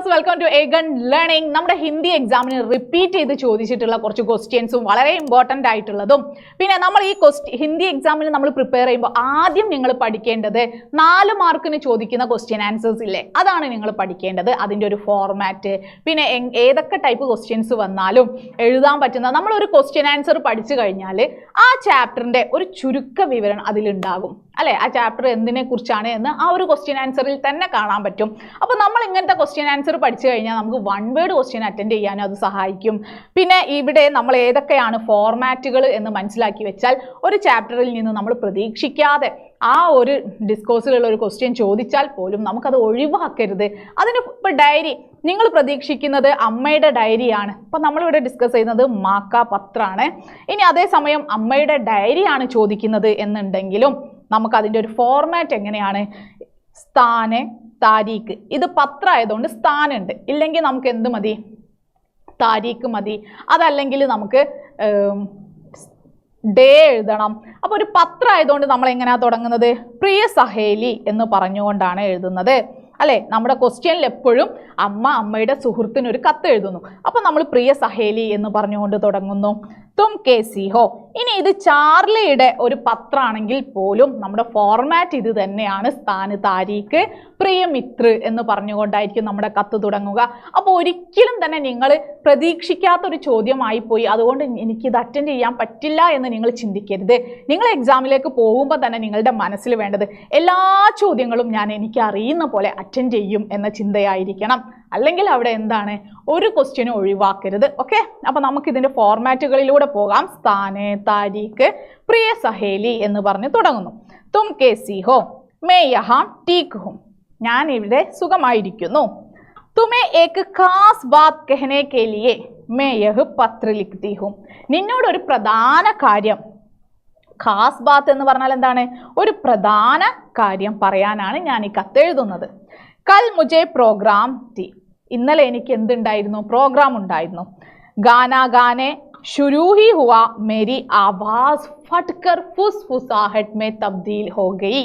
Viewers, welcome to Aegon learning. നമ്മുടെ ഹിന്ദി എക്സാമിന് repeat ചെയ്ത് ചോദിച്ചിട്ടുള്ള കുറച്ച് ക്വസ്റ്റ്യൻസും വളരെ ഇമ്പോർട്ടൻ്റ് ആയിട്ടുള്ളതും, പിന്നെ നമ്മൾ ഈ ഹിന്ദി എക്സാമിന് നമ്മൾ പ്രിപ്പയർ ചെയ്യുമ്പോൾ ആദ്യം നിങ്ങൾ പഠിക്കേണ്ടത് 4 മാർക്കിന് ചോദിക്കുന്ന ക്വസ്റ്റ്യൻ ആൻസേഴ്സ് ഇല്ലേ, അതാണ് നിങ്ങൾ പഠിക്കേണ്ടത്. അതിൻ്റെ ഒരു ഫോർമാറ്റ്, പിന്നെ ഏതൊക്കെ ടൈപ്പ് ക്വസ്റ്റ്യൻസ് വന്നാലും എഴുതാൻ പറ്റുന്ന നമ്മളൊരു ക്വസ്റ്റ്യൻ ആൻസർ പഠിച്ചു കഴിഞ്ഞാൽ ആ ചാപ്റ്ററിൻ്റെ ഒരു ചുരുക്ക വിവരണം അതിലുണ്ടാകും അല്ലേ. ആ ചാപ്റ്റർ എന്തിനെ കുറിച്ചാണ് എന്ന് ആ ഒരു ക്വസ്റ്റ്യൻ ആൻസറിൽ തന്നെ കാണാൻ പറ്റും. അപ്പോൾ നമ്മൾ ഇങ്ങനത്തെ ക്വസ്റ്റ്യൻ ആൻസർ പഠിച്ചു കഴിഞ്ഞാൽ നമുക്ക് 1 വേർഡ് ക്വസ്റ്റ്യൻ അറ്റൻഡ് ചെയ്യാനും അത് സഹായിക്കും. പിന്നെ ഇവിടെ നമ്മൾ ഏതൊക്കെയാണ് ഫോർമാറ്റുകൾ എന്ന് മനസ്സിലാക്കി വെച്ചാൽ ഒരു ചാപ്റ്ററിൽ നിന്ന് നമ്മൾ പ്രതീക്ഷിക്കാതെ ആ ഒരു ഡിസ്കോഴ്സിലുള്ള ഒരു ക്വസ്റ്റ്യൻ ചോദിച്ചാൽ പോലും നമുക്കത് ഒഴിവാക്കരുത്. അതിന് ഇപ്പോൾ ഡയറി നിങ്ങൾ പ്രതീക്ഷിക്കുന്നത് അമ്മയുടെ ഡയറിയാണ്. അപ്പം നമ്മളിവിടെ ഡിസ്കസ് ചെയ്യുന്നത് മാക്ക പത്രമാണ്. ഇനി അതേസമയം അമ്മയുടെ ഡയറിയാണ് ചോദിക്കുന്നത് എന്നുണ്ടെങ്കിലും നമുക്കതിൻ്റെ ഒരു ഫോർമാറ്റ് എങ്ങനെയാണ്? സ്ഥാന്, താരീഖ്. ഇത് പത്രം ആയതുകൊണ്ട് സ്ഥാനുണ്ട്, ഇല്ലെങ്കിൽ നമുക്ക് എന്ത് മതി? താരീഖ് മതി. അതല്ലെങ്കിൽ നമുക്ക് ഡേ എഴുതണം. അപ്പോൾ ഒരു പത്രം ആയതുകൊണ്ട് നമ്മൾ എങ്ങനെയാണ് തുടങ്ങുന്നത്? പ്രിയ സഹേലി എന്ന് പറഞ്ഞുകൊണ്ടാണ് എഴുതുന്നത് അല്ലേ. നമ്മുടെ ക്വസ്റ്റ്യനിൽ എപ്പോഴും അമ്മയുടെ സുഹൃത്തിന് ഒരു കത്ത് എഴുതുന്നു. അപ്പോൾ നമ്മൾ പ്രിയ സഹേലി എന്ന് പറഞ്ഞുകൊണ്ട് തുടങ്ങുന്നു. തും കേസി ഹോ. ഇനി ഇത് ചാർലിയുടെ ഒരു പത്രമാണെങ്കിൽ പോലും നമ്മുടെ ഫോർമാറ്റ് ഇത് തന്നെയാണ്. സ്ഥാന്, താരീഖ്, പ്രിയ മിത്ര എന്ന് പറഞ്ഞുകൊണ്ടായിരിക്കും നമ്മുടെ കത്ത് തുടങ്ങുക. അപ്പോൾ ഒരിക്കലും തന്നെ നിങ്ങൾ പ്രതീക്ഷിക്കാത്തൊരു ചോദ്യമായി പോയി അതുകൊണ്ട് എനിക്കിത് അറ്റൻഡ് ചെയ്യാൻ പറ്റില്ല എന്ന് നിങ്ങൾ ചിന്തിക്കരുത്. നിങ്ങൾ എക്സാമിലേക്ക് പോകുമ്പോൾ തന്നെ നിങ്ങളുടെ മനസ്സിൽ വേണ്ടത് എല്ലാ ചോദ്യങ്ങളും ഞാൻ എനിക്ക് അറിയുന്ന പോലെ അറ്റൻഡ് ചെയ്യും എന്ന ചിന്തയായിരിക്കണം. അല്ലെങ്കിൽ അവിടെ എന്താണ്, ഒരു ക്വസ്റ്റ്യനും ഒഴിവാക്കരുത്. ഓക്കെ, അപ്പോൾ നമുക്കിതിൻ്റെ ഫോർമാറ്റുകളിലൂടെ പോകാം. സ്ഥാന്, താരീഖ്, പ്രിയ സഹേലി എന്ന് പറഞ്ഞ് തുടങ്ങുന്നു. തും കേസി ഹോ, മേ യഹാം ടീക്ക് ഹും. ഞാൻ ഇവിടെ സുഖമായിരിക്കുന്നു. തുമേ ഏക് ഖാസ് ബാത് കഹനെ കെ ലിയേ മേ യഹ് പത്ര ലിഖ്തി ഹും. നിന്നോടൊരു പ്രധാന കാര്യം, ഖാസ് ബാത്ത് എന്ന് പറഞ്ഞാൽ എന്താണ്? ഒരു പ്രധാന കാര്യം പറയാനാണ് ഞാൻ ഈ കത്ത് എഴുതുന്നത്. കൽ മുജെ പ്രോഗ്രാം തി. ഇന്നലെ എനിക്ക് എന്തുണ്ടായിരുന്നു? പ്രോഗ്രാം ഉണ്ടായിരുന്നു. ഗാനാ ഗാനെ शुरू ही हुआ मेरी आवाज फटकर फुसफुसाहट में तब्दील हो गई.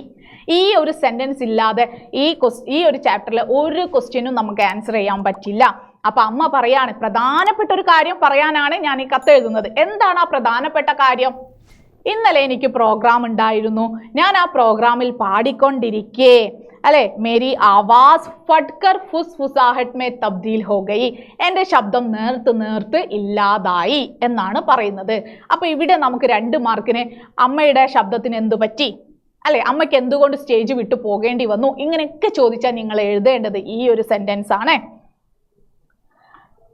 ഈ ഒരു സെന്റൻസ് ഇല്ലാതെ ഈ ഒരു ചാപ്റ്ററിലെ ഒരു ക്വസ്റ്റ്യനും നമുക്ക് ആൻസർ ചെയ്യാൻ പറ്റില്ല. അപ്പൊ അമ്മ പറയാണ് പ്രധാനപ്പെട്ട ഒരു കാര്യം പറയാനാണ് ഞാൻ ഈ കത്ത് എഴുതുന്നത്. എന്താണ് ആ പ്രധാനപ്പെട്ട കാര്യം? ഇന്നലെ എനിക്ക് പ്രോഗ്രാം ഉണ്ടായിരുന്നു. ഞാൻ ആ പ്രോഗ്രാമിൽ പാടിക്കൊണ്ടിരിക്കേ അല്ലെ, മേരി ആവാസ് ഫട്കർ ഫുസ്ഫുസാഹട്ട് മേ തബ്ദീൽ ഹോ ഗയി. എൻ്റെ ശബ്ദം നേർത്ത് ഇല്ലാതായി എന്നാണ് പറയുന്നത്. അപ്പോൾ ഇവിടെ നമുക്ക് 2 മാർക്കിന് അമ്മയുടെ ശബ്ദത്തിന് എന്തു പറ്റി അല്ലെ, അമ്മയ്ക്ക് എന്തുകൊണ്ട് സ്റ്റേജ് വിട്ടു പോകേണ്ടി വന്നു, ഇങ്ങനെയൊക്കെ ചോദിച്ചാൽ നിങ്ങൾ എഴുതേണ്ടത് ഈ ഒരു സെന്റൻസ് ആണ്.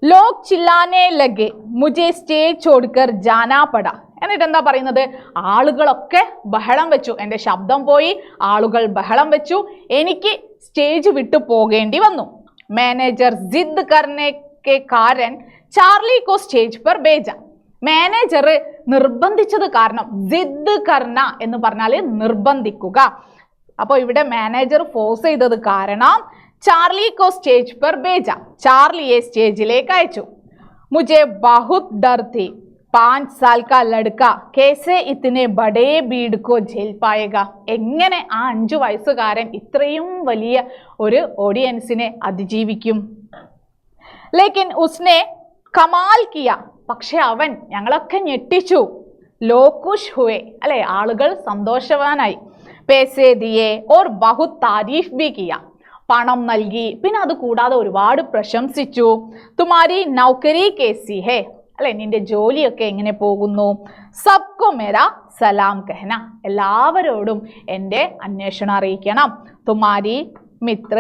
ലോക് ചില്ലാനെ ലഗെ മുझे സ്റ്റേജ് छोड़कर जाना पड़ा. എന്നിട്ട് എന്താ പറയുന്നത്? ആളുകളൊക്കെ ബഹളം വെച്ചു, എൻ്റെ ശബ്ദം പോയി, ആളുകൾ ബഹളം വെച്ചു, എനിക്ക് സ്റ്റേജ് വിട്ടു പോകേണ്ടി വന്നു. മാനേജർ ജിദ് കർനെ കെ കാരൻ ചാർലി കോ സ്റ്റേജ് പർ ഭേജ. മാനേജർ നിർബന്ധിച്ചത് കാരണം, ജിദ് കർന എന്ന് പറഞ്ഞാൽ നിർബന്ധിക്കുക. അപ്പോൾ ഇവിടെ മാനേജർ ഫോഴ്സ് ചെയ്തത് കാരണം ചാർലി കോ സ്റ്റേജ് പർ ഭേജ, ചാർലിയെ സ്റ്റേജിലേക്ക് അയച്ചു. മുझे बहुत डर थी, 5 साल का लड़का कैसे इतने बड़े भीड़ को झेल पाएगा. എങ്ങനെ ആ 5 വയസ്സുകാരൻ ഇത്രയും വലിയ ഒരു ഓഡിയൻസിനെ അതിജീവിക്കും? ലേക്കിൻ ഉസ്നെ കമാൽ കിയ. പക്ഷെ അവൻ ഞങ്ങളൊക്കെ ഞെട്ടിച്ചു. ലോകുഷ് ഹുവേ അല്ലെ, ആളുകൾ സന്തോഷവാനായി. പേസേ ദിയേ ഓർ ബഹുത് താരീഫ് ബി കിയ. പണം നൽകി, പിന്നെ അത് കൂടാതെ ഒരുപാട് പ്രശംസിച്ചു. തുമാരി നൗകരി കേസി ഹേ അല്ലെ, നിന്റെ ജോലിയൊക്കെ എങ്ങനെ പോകുന്നു? സബ്കോ മേരാ സലാം കഹന. എല്ലാവരോടും എൻ്റെ അന്വേഷണം അറിയിക്കണം. തുമാരി മിത്ര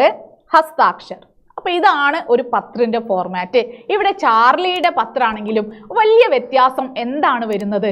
ഹസ്താക്ഷർ. അപ്പൊ ഇതാണ് ഒരു പത്രത്തിന്റെ ഫോർമാറ്റ്. ഇവിടെ ചാർലിയുടെ പത്രമാണെങ്കിലും വലിയ വ്യത്യാസം എന്താണ് വരുന്നത്?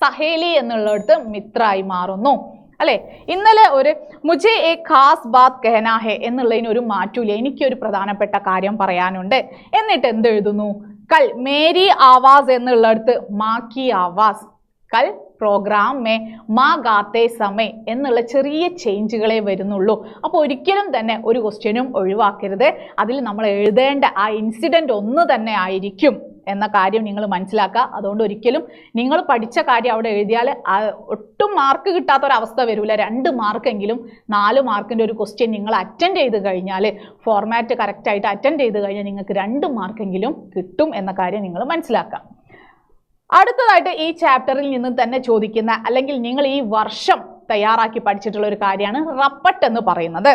സഹേലി എന്നുള്ളിടത്ത് മിത്രായി മാറുന്നു അല്ലെ. ഇന്നലെ ഒരു മുझे एक खास बात कहना है എന്നുള്ളതിന് ഒരു മാറ്റൂല, എനിക്കൊരു പ്രധാനപ്പെട്ട കാര്യം പറയാനുണ്ട്. എന്നിട്ട് എന്തെഴുതുന്നു? കൽ മേരി ആവാസ് എന്നുള്ളിടത്ത് മാ കി ആവാസ്. കൽ പ്രോഗ്രാം മേ മാ ഗാത്തെ സമയ എന്നുള്ള ചെറിയ ചേഞ്ചുകളെ വരുന്നുള്ളൂ. അപ്പോൾ ഒരിക്കലും തന്നെ ഒരു ക്വസ്റ്റ്യനും ഒഴിവാക്കരുത്. അതിൽ നമ്മൾ എഴുതേണ്ട ആ ഇൻസിഡന്റ് ഒന്ന് തന്നെ ആയിരിക്കും. എന്ന കാര്യം നിങ്ങൾ മനസ്സിലാക്കുക. അതുകൊണ്ട് ഒരിക്കലും നിങ്ങൾ പഠിച്ച കാര്യം അവിടെ എഴുതിയാൽ ഒട്ടും മാർക്ക് കിട്ടാത്തൊരവസ്ഥ വരില്ല. 2 മാർക്കെങ്കിലും 4 മാർക്കിൻ്റെ ഒരു ക്വസ്റ്റ്യൻ നിങ്ങൾ അറ്റൻഡ് ചെയ്ത് കഴിഞ്ഞാൽ, ഫോർമാറ്റ് കറക്റ്റായിട്ട് അറ്റൻഡ് ചെയ്ത് കഴിഞ്ഞാൽ നിങ്ങൾക്ക് 2 മാർക്കെങ്കിലും കിട്ടും എന്ന കാര്യം നിങ്ങൾ മനസ്സിലാക്കുക. അടുത്തതായിട്ട് ഈ ചാപ്റ്ററിൽ നിന്ന് തന്നെ ചോദിക്കുന്ന, അല്ലെങ്കിൽ നിങ്ങൾ ഈ വർഷം തയ്യാറാക്കി പഠിച്ചിട്ടുള്ള ഒരു കാര്യമാണ് റപ്പട്ട് എന്ന് പറയുന്നത്.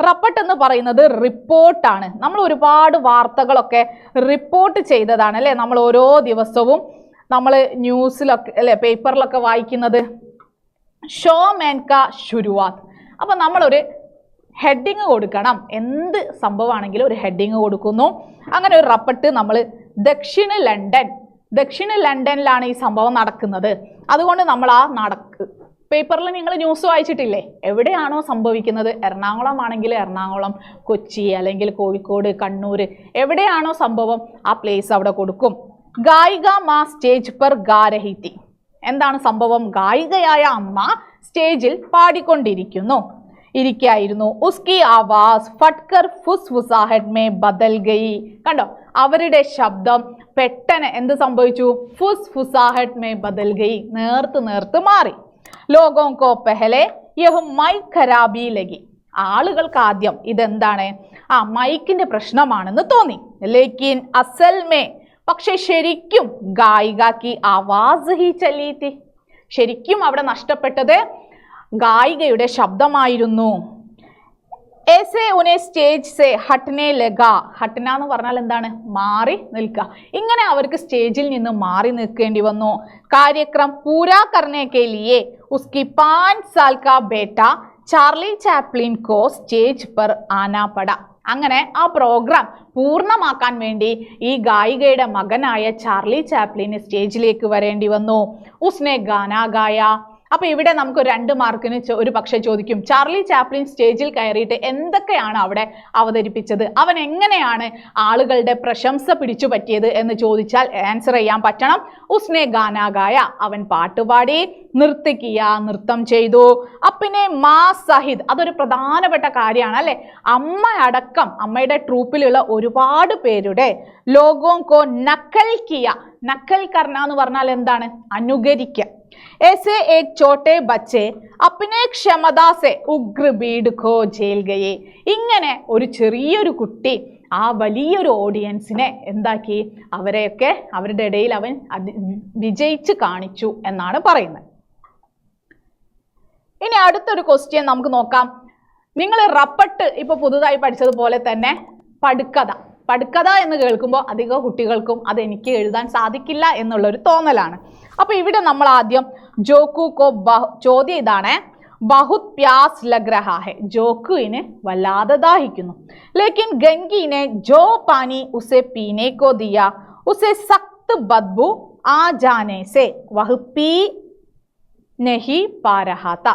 റപ്പട്ട് എന്ന് പറയുന്നത് റിപ്പോർട്ടാണ്. നമ്മൾ ഒരുപാട് വാർത്തകളൊക്കെ റിപ്പോർട്ട് ചെയ്തതാണ് അല്ലേ, നമ്മൾ ഓരോ ദിവസവും നമ്മൾ ന്യൂസിലൊക്കെ അല്ലേ, പേപ്പറിലൊക്കെ വായിക്കുന്നത്. ഷോ മേൻ കാ ശുരുവാത്ത്. അപ്പം നമ്മളൊരു ഹെഡിങ് കൊടുക്കണം. എന്ത് സംഭവമാണെങ്കിലും ഒരു ഹെഡിങ് കൊടുക്കുന്നു. അങ്ങനെ ഒരു റപ്പട്ട് നമ്മൾ ദക്ഷിണ ലണ്ടനിലാണ് ഈ സംഭവം നടക്കുന്നത്. അതുകൊണ്ട് നമ്മൾ പേപ്പറിൽ നിങ്ങൾ ന്യൂസ് വായിച്ചിട്ടില്ലേ, എവിടെയാണോ സംഭവിക്കുന്നത്, എറണാകുളം ആണെങ്കിൽ എറണാകുളം, കൊച്ചി അല്ലെങ്കിൽ കോഴിക്കോട്, കണ്ണൂർ, എവിടെയാണോ സംഭവം ആ പ്ലേസ് അവിടെ കൊടുക്കും. ഗായിക മാ സ്റ്റേജ് പർ ഗാ രഹി തി. എന്താണ് സംഭവം? ഗായികയായ അമ്മ സ്റ്റേജിൽ ഇരിക്കായിരുന്നു. ഉസ്കി ആവാസ് ഫട്കർ ഫുസ്ഫുസാഹട്ട് മേ ബദൽ ഗയി. കണ്ടോ, അവരുടെ ശബ്ദം പെട്ടെന്ന് എന്ത് സംഭവിച്ചു? ഫുസ്ഫുസാഹട്ട് മേ ബദൽ ഗയി, നേർത്ത് മാറി. ലോഗോं को पहले यह माइक खराबी लगी. ആളുകൾക്ക് ആദ്യം ഇതെന്താണ്, മൈക്കിന്റെ പ്രശ്നമാണെന്ന് തോന്നി. ലേക്കിൻ അസൽ മേ, പക്ഷെ ശരിക്കും ഗായികക്ക് ആവാസ് ഹി ചലി തി. ശരിക്കും അവിടെ നഷ്ടപ്പെട്ടത് ഗായികയുടെ ശബ്ദമായിരുന്നു. ऐसे उन्हें സ്റ്റേജ് സെ ഹട്ട്നെ ലഗാ. ഹട്ട്ന എന്ന് പറഞ്ഞാൽ എന്താണ്? മാറി നിൽക്കുക. ഇങ്ങനെ അവർക്ക് സ്റ്റേജിൽ നിന്ന് മാറി നിൽക്കേണ്ടി വന്നു. കാര്യക്രം പൂരാ കർനെ കെ ലിയെ ഉസ്കി 5 साल का बेटा ചാർലി ചാപ്ലിൻ കോ സ്റ്റേജ് പർ ആനാ പട. അങ്ങനെ ആ പ്രോഗ്രാം പൂർണ്ണമാക്കാൻ വേണ്ടി ഈ ഗായികയുടെ മകനായ ചാർലി ചാപ്ലിന് സ്റ്റേജിലേക്ക് വരേണ്ടി വന്നു. ഉസ്നെ ഗാനാ ഗായ. അപ്പൊ ഇവിടെ നമുക്ക് 2 മാർക്കിന് ഒരു പക്ഷെ ചോദിക്കും, ചാർലി ചാപ്ലിൻ സ്റ്റേജിൽ കയറിയിട്ട് എന്തൊക്കെയാണ് അവിടെ അവതരിപ്പിച്ചത്, അവൻ എങ്ങനെയാണ് ആളുകളുടെ പ്രശംസ പിടിച്ചു പറ്റിയത് എന്ന് ചോദിച്ചാൽ ആൻസർ ചെയ്യാൻ പറ്റണം. ഉസ്നെ ഗാനാ ഗായ, അവൻ പാട്ടുപാടി. നൃത്തിക്കിയ, നൃത്തം ചെയ്തു. അപ്പിനെ മാ സഹിദ്, അതൊരു പ്രധാനപ്പെട്ട കാര്യമാണ് അല്ലെ, അമ്മ അടക്കം അമ്മയുടെ ട്രൂപ്പിലുള്ള ഒരുപാട് പേരുടെ ലോഗോं को നക്കൽ കിയ. നക്കൽ കർണ എന്ന് പറഞ്ഞാൽ എന്താണ്? അനുകരിക്കുക. ऐसे एक छोटे बच्चे अपने क्षमता से उग्र भीड़ को झेल गए. ഇങ്ങനെ ഒരു ചെറിയൊരു കുട്ടി ആ വലിയൊരു ഓഡിയൻസിനെ എന്താക്കി? അവരെയൊക്കെ അവരുടെ ഇടയിൽ അവൻ വിജയിച്ച് കാണിച്ചു എന്നാണ് പറയുന്നത്. ഇനി അടുത്തൊരു ക്വസ്റ്റ്യൻ നമുക്ക് നോക്കാം. നിങ്ങൾ റപ്പട്ട് ഇപ്പൊ പുതുതായി പഠിച്ചതുപോലെ തന്നെ പടുക്കഥ എന്ന് കേൾക്കുമ്പോൾ അധിക കുട്ടികൾക്കും അത് എനിക്ക് എഴുതാൻ സാധിക്കില്ല എന്നുള്ളൊരു തോന്നലാണ്. അപ്പൊ ഇവിടെ നമ്മൾ ആദ്യം ജോക്കു കോ ചോദ്യം ഇതാണ്, ബഹുത് പ്യാസ് ലഗ് രഹാ ഹെ. ജോക്കുവിന് വല്ലാതെ ദാഹിക്കുന്നു. ലേക്കിൻ ഗംഗീനെ ജോ പാനി ഉസെ പീനെ കോ ദിയ ഉസെ സഖ്ത് ബദ്ബു ആ ജാനെ സെ വഹ് പീ നഹി പാ രഹാ ത.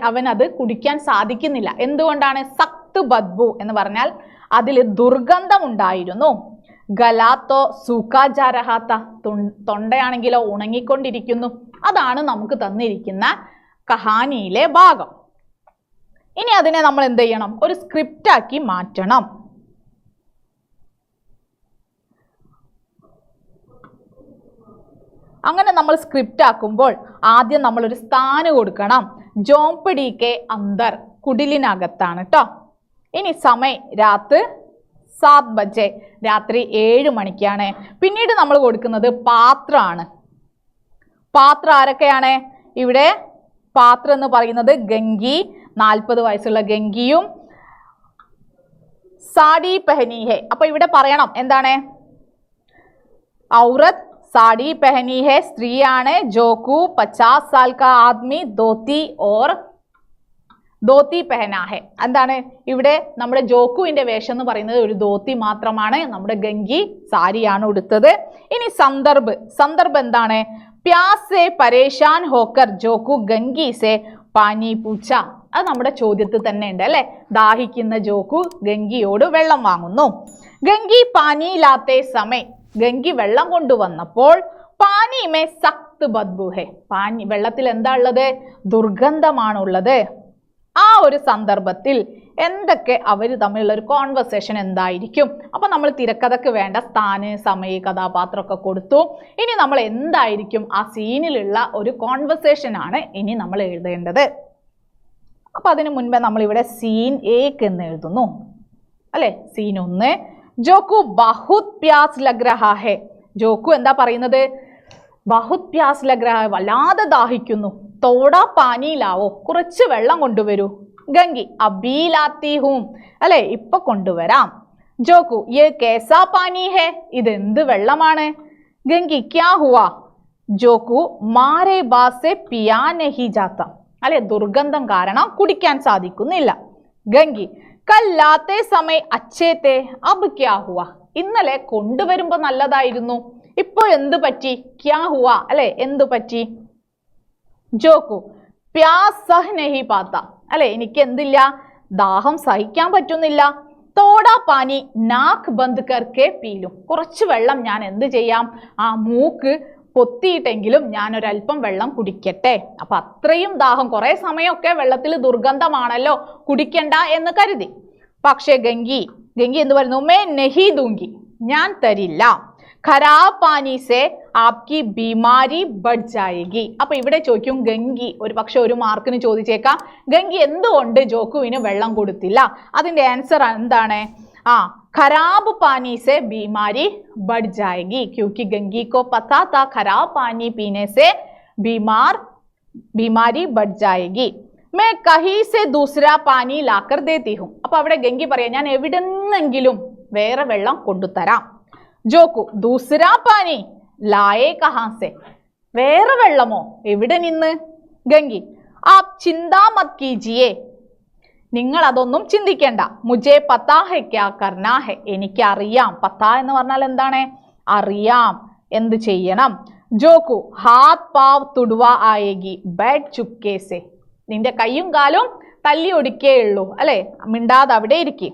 അവൻ അത് കുടിക്കാൻ സാധിക്കുന്നില്ല. എന്തുകൊണ്ടാണ്? സഖ്ത് ബദ്ബു എന്ന് പറഞ്ഞാൽ അതിൽ ദുർഗന്ധമുണ്ടായിരുന്നു. ഗലാത്തോ സൂക്കാ ജാ രഹാ ത. തൊണ്ടയാണെങ്കിലോ ഉണങ്ങിക്കൊണ്ടിരിക്കുന്നു. അതാണ് നമുക്ക് തന്നിരിക്കുന്ന കഹാനിയിലെ ഭാഗം. ഇനി അതിനെ നമ്മൾ എന്ത് ചെയ്യണം? ഒരു സ്ക്രിപ്റ്റാക്കി മാറ്റണം. അങ്ങനെ നമ്മൾ സ്ക്രിപ്റ്റ് ആക്കുമ്പോൾ ആദ്യം നമ്മൾ ഒരു സ്ഥാനം കൊടുക്കണം. ജോംപടി കെ അന്തർ, കുടിലിനകത്താണ് കേട്ടോ. ഇനി സമയം രാത്രി 7 ബജെ, രാത്രി 7 മണിക്കാണ്. പിന്നീട് നമ്മൾ കൊടുക്കുന്നത് പാത്രമാണ്. പാത്രം ആരൊക്കെയാണ്? ഇവിടെ പാത്രം എന്ന് പറയുന്നത് ഗംഗി, 40 വയസ്സുള്ള ഗംഗിയും സാഡി പെഹനി ഹെ. അപ്പൊ ഇവിടെ പറയണം എന്താണ്? ഔറത്ത് സാഡി പെഹനി ഹെ, സ്ത്രീയാണ്. ജോക്കു 50 साल का आदमी ധോത്തി പെഹന ഹെ. എന്താണ് ഇവിടെ? നമ്മുടെ ജോക്കുവിന്റെ വേഷം എന്ന് പറയുന്നത് ഒരു ധോത്തി മാത്രമാണ്. നമ്മുടെ ഗംഗി സാരിയാണ് ഉടുത്തത്. ഇനി സന്ദർഭ് എന്താണ്? പ്യാസ് സെ പരേഷാൻ ഹോക്കർ ജോക്കു ഗംഗി സെ പാനി പൂച്ച. അത് നമ്മുടെ ചോദ്യത്തിൽ തന്നെ ഉണ്ട് അല്ലെ. ദാഹിക്കുന്ന ജോക്കു ഗംഗിയോട് വെള്ളം വാങ്ങുന്നു. ഗംഗി പാനി ലാത്തെ സമയം, ഗംഗി വെള്ളം കൊണ്ടുവന്നപ്പോൾ പാനി മേ സഖ്ത് ബദ്ബു ഹെ. വെള്ളത്തിൽ എന്താ ഉള്ളത്? ദുർഗന്ധമാണുള്ളത്. ആ ഒരു സന്ദർഭത്തിൽ എന്തൊക്കെ അവർ തമ്മിലുള്ള ഒരു കോൺവെർസേഷൻ എന്തായിരിക്കും? അപ്പൊ നമ്മൾ തിരക്കഥക്ക് വേണ്ട സ്ഥാന്, സമയ, കഥാപാത്രമൊക്കെ കൊടുത്തു. ഇനി നമ്മൾ എന്തായിരിക്കും ആ സീനിലുള്ള ഒരു കോൺവെർസേഷൻ ആണ് ഇനി നമ്മൾ എഴുതേണ്ടത്. അപ്പൊ അതിനു മുൻപേ നമ്മൾ ഇവിടെ സീൻ 1 എന്ന് എഴുതുന്നു അല്ലെ. സീൻ 1, ജോക്കു ബഹുത് പ്യാസ് ലഗ് രഹാ ഹെ. ജോക്കു എന്താ പറയുന്നത്? ബഹുത് പ്യാസ് ലഗ് രഹാ ഹെ, വല്ലാതെ ദാഹിക്കുന്നു. തോടാ പാനി ലാവോ, കുറച്ച് വെള്ളം കൊണ്ടുവരൂ. ഗംഗി അബീ ലാത്തി ഹൂം, അല്ലെ ഇപ്പൊ കൊണ്ടുവരാം. ജോക്കു യേ കേസാ പാനി ഹെ, ഇതെന്ത് വെള്ളമാണ്? ഗംഗി ക്യാ ഹുവാ? ജോക്കു മാരേ ബാസെ പിയാ നഹി ജാത്ത, അല്ലെ ദുർഗന്ധം കാരണം കുടിക്കാൻ സാധിക്കുന്നില്ല. ഗംഗി കല്ലാത്തെ സമയ അച്ഛേത്തെ അബ് ക്യാ ഹുവാ, ഇന്നലെ കൊണ്ടുവരുമ്പോ നല്ലതായിരുന്നു, ഇപ്പോൾ എന്ത് പറ്റി? ക്യാ ഹുവാ, അല്ലെ എന്ത് പറ്റി? ജോക്കു പ്യാസ് സഹ് നഹി പാത്ത, അല്ലെ എനിക്ക് എന്തില്ല? ദാഹം സഹിക്കാൻ പറ്റുന്നില്ല. തോടാ പാനി നാക്ക് ബന്ദ് കർക്കെ പീലും, കുറച്ച് വെള്ളം ഞാൻ എന്ത് ചെയ്യാം? ആ മൂക്ക് പൊത്തിയിട്ടെങ്കിലും ഞാൻ ഒരല്പം വെള്ളം കുടിക്കട്ടെ. അപ്പൊ അത്രയും ദാഹം, കുറെ സമയമൊക്കെ വെള്ളത്തിൽ ദുർഗന്ധമാണല്ലോ, കുടിക്കണ്ട എന്ന് കരുതി. പക്ഷെ ഗംഗി എന്ത് പറയുന്നു? മേ നഹി ദൂങ്കി, ഞാൻ തരില്ല. ഖരാബ് പാനി സെ ആപ്കി ബീമാരി ബഡ് ജായേഗി. അപ്പൊ ഇവിടെ ചോദിക്കും ഗംഗി, ഒരു പക്ഷെ 1 മാർക്കിന് ചോദിച്ചേക്കാം, ഗംഗി എന്തുകൊണ്ട് ജോക്കുവിന് വെള്ളം കൊടുത്തില്ല? അതിന്റെ ആൻസർ എന്താണ്? खराब पानी से बीमारी बढ़ जाएगी, क्योंकि गंगी को पता था खराब पानी पीने से बीमारी बढ़ जाएगी. मैं कहीं से दूसरा पानी लाकर देती हूँ. അപ്പൊ അവിടെ ഗംഗി പറയാ, ഞാൻ എവിടെന്നെങ്കിലും വേറെ വെള്ളം കൊണ്ടുതരാം. ജോക്കു ദൂസരാ പാനി ലായേ കഹാ സെ, വേറെ വെള്ളമോ എവിടെ നിന്ന്? ഗംഗി ആപ് ചിന്താ മത് കീജിയേ, നിങ്ങൾ അതൊന്നും ചിന്തിക്കേണ്ട. മുജേ പത്താ ഹെ ക്യാ കർനാ ഹെ, എനിക്ക് അറിയാം. പത്താ എന്ന് പറഞ്ഞാൽ എന്താണ്? അറിയാം, എന്ത് ചെയ്യണം. ജോക്കു ഹാത്ത് പാവ് തുടുവ ആയേഗി ബൈഠ് ചുപ്കേ സെ, നിന്റെ കൈയും കാലും തല്ലി ഒടിക്കേ ഉള്ളൂ, അല്ലെ മിണ്ടാതെ അവിടെ ഇരിക്കും.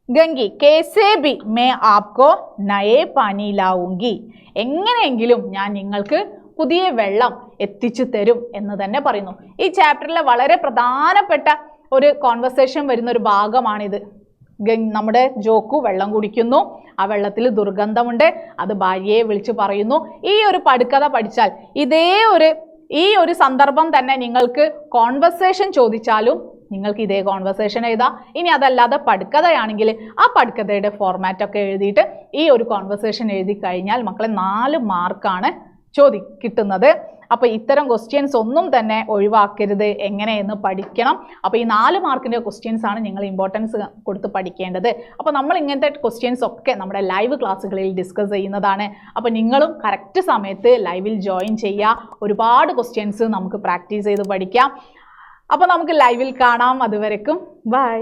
ഗംഗി കേസേ ബി മേ ആപ്കോ നയേ പാനി ലാവുങ്കി, എങ്ങനെയെങ്കിലും ഞാൻ നിങ്ങൾക്ക് പുതിയ വെള്ളം എത്തിച്ചു തരും എന്ന് തന്നെ പറയുന്നു. ഈ ചാപ്റ്ററിലെ വളരെ പ്രധാനപ്പെട്ട ഒരു കോൺവെർസേഷൻ വരുന്ന ഒരു ഭാഗമാണിത്. നമ്മുടെ ജോക്കു വെള്ളം കുടിക്കുന്നു, ആ വെള്ളത്തിൽ ദുർഗന്ധമുണ്ട്, അത് ഭാര്യയെ വിളിച്ചു പറയുന്നു. ഈ ഒരു പടുക്കഥ പഠിച്ചാൽ ഈ ഒരു സന്ദർഭം തന്നെ നിങ്ങൾക്ക് കോൺവെർസേഷൻ ചോദിച്ചാലും നിങ്ങൾക്ക് ഇതേ കോൺവെർസേഷൻ എഴുതാം. ഇനി അതല്ലാതെ പടുക്കഥയാണെങ്കിൽ ആ പടുക്കഥയുടെ ഫോർമാറ്റ് ഒക്കെ എഴുതിയിട്ട് ഈ ഒരു കോൺവെർസേഷൻ എഴുതി കഴിഞ്ഞാൽ മക്കളെ 4 മാർക്കാണ് കിട്ടുന്നത്. അപ്പൊ ഇത്തരം ക്വസ്റ്റ്യൻസ് ഒന്നും തന്നെ ഒഴിവാക്കരുത്, എങ്ങനെയെന്ന് പഠിക്കണം. അപ്പൊ ഈ 4 മാർക്കിന്റെ ക്വസ്റ്റ്യൻസ് ആണ് നിങ്ങൾ ഇമ്പോർട്ടൻസ് കൊടുത്ത് പഠിക്കേണ്ടത്. അപ്പൊ നമ്മൾ ഇങ്ങനത്തെ ക്വസ്റ്റ്യൻസ് ഒക്കെ നമ്മുടെ ലൈവ് ക്ലാസ്സുകളിൽ ഡിസ്കസ് ചെയ്യുന്നതാണ്. അപ്പൊ നിങ്ങളും കറക്റ്റ് സമയത്ത് ലൈവിൽ ജോയിൻ ചെയ്യുക. ഒരുപാട് ക്വസ്റ്റ്യൻസ് നമുക്ക് പ്രാക്ടീസ് ചെയ്ത് പഠിക്കാം. അപ്പൊ നമുക്ക് ലൈവിൽ കാണാം. അതുവരെക്കും ബൈ.